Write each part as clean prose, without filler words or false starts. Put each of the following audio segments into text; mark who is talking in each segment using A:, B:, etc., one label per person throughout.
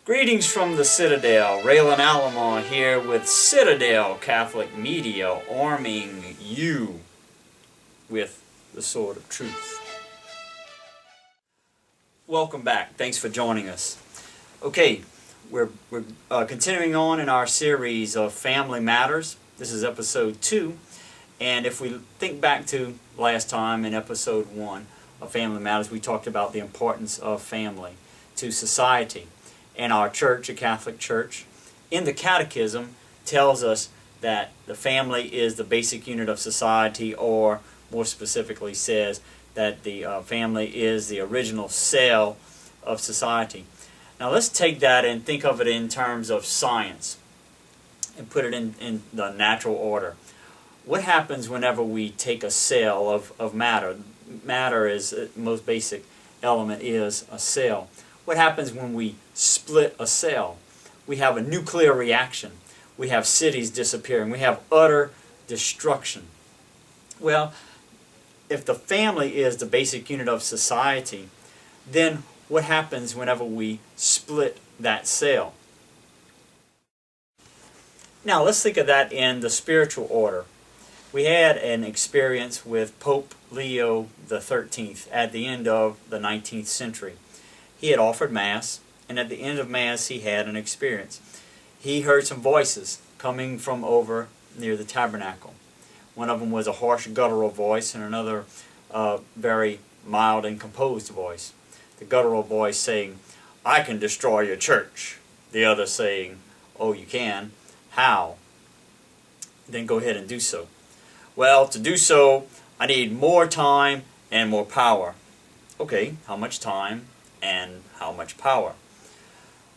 A: Greetings from the Citadel. Raylan Alomar here with Citadel Catholic Media, arming you with the sword of truth. Welcome back. Thanks for joining us. Okay, we're continuing on in our series of Family Matters. This is episode 2, and if we think back to last time in episode 1 of Family Matters, we talked about the importance of family to society. And our church, a Catholic church, in the Catechism tells us that the family is the basic unit of society, or more specifically says that the family is the original cell of society. Now let's take that and think of it in terms of science and put it in the natural order. What happens whenever we take a cell of matter? Matter is the most basic element, is a cell. What happens when we split a cell? We have a nuclear reaction. We have cities disappearing. We have utter destruction. Well, if the family is the basic unit of society, then what happens whenever we split that cell? Now let's think of that in the spiritual order. We had an experience with Pope Leo XIII at the end of the 19th century. He had offered Mass, and at the end of Mass he had an experience. He heard some voices coming from over near the tabernacle. One of them was a harsh guttural voice, and another very mild and composed voice. The guttural voice saying, "I can destroy your church." The other saying, "Oh, you can? How?" "Then go ahead and do so." "Well, to do so, I need more time and more power." "Okay, how much time and how much power?"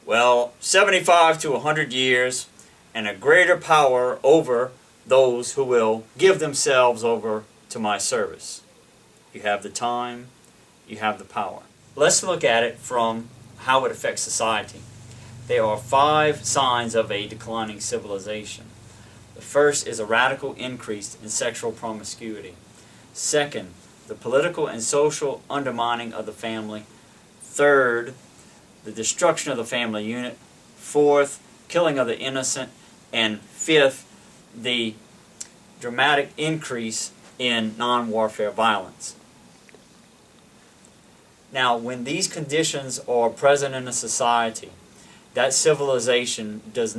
A: "Well, 75 to 100 years, and a greater power over those who will give themselves over to my service." You have the time, you have the power. Let's look at it from how it affects society. There are 5 signs of a declining civilization. The first is a radical increase in sexual promiscuity. Second, the political and social undermining of the family. Third, the destruction of the family unit. Fourth, killing of the innocent. And fifth, the dramatic increase in non-warfare violence. Now, when these conditions are present in a society, that civilization has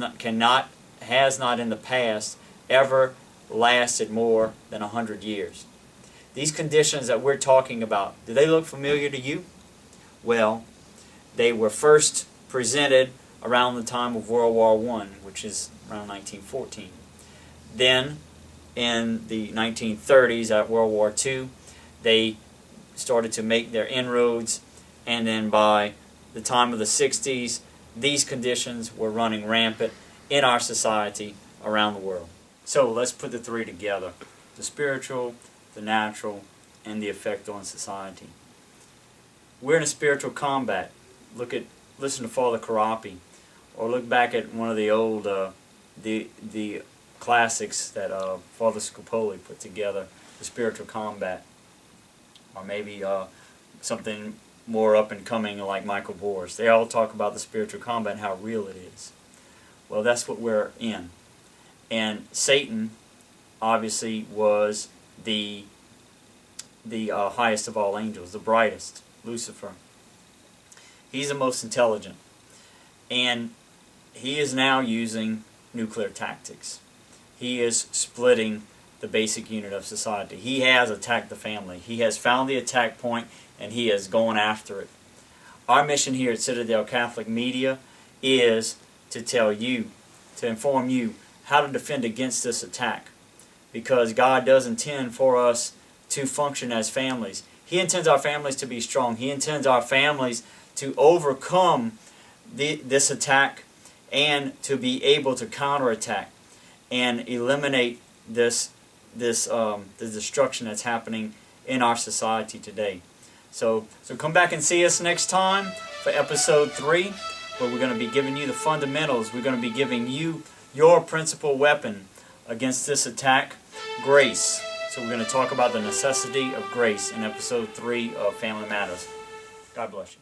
A: not in the past ever lasted more than 100 years. These conditions that we're talking about, do they look familiar to you? Well, they were first presented around the time of World War I, which is around 1914. Then, in the 1930s, at World War II, they started to make their inroads, and then by the time of the 60s, these conditions were running rampant in our society around the world. So let's put the 3 together: the spiritual, the natural, and the effect on society. We're in a spiritual combat. Listen to Father Carapi, or look back at one of the old the classics that Father Scopoli put together, the spiritual combat, or maybe something more up and coming like Michael Bors. They all talk about the spiritual combat and how real it is. Well, that's what we're in, and Satan obviously was the highest of all angels, the brightest. Lucifer. He's the most intelligent, and he is now using nuclear tactics. He is splitting the basic unit of society. He has attacked the family. He has found the attack point, and he is going after it. Our mission here at Citadel Catholic Media is to tell you, to inform you how to defend against this attack, because God does intend for us to function as families. He intends our families to be strong. He intends our families to overcome this attack and to be able to counterattack and eliminate the destruction that's happening in our society today. So come back and see us next time for episode 3, where we're going to be giving you the fundamentals. We're going to be giving you your principal weapon against this attack, grace. So we're going to talk about the necessity of grace in episode 3 of Family Matters. God bless you.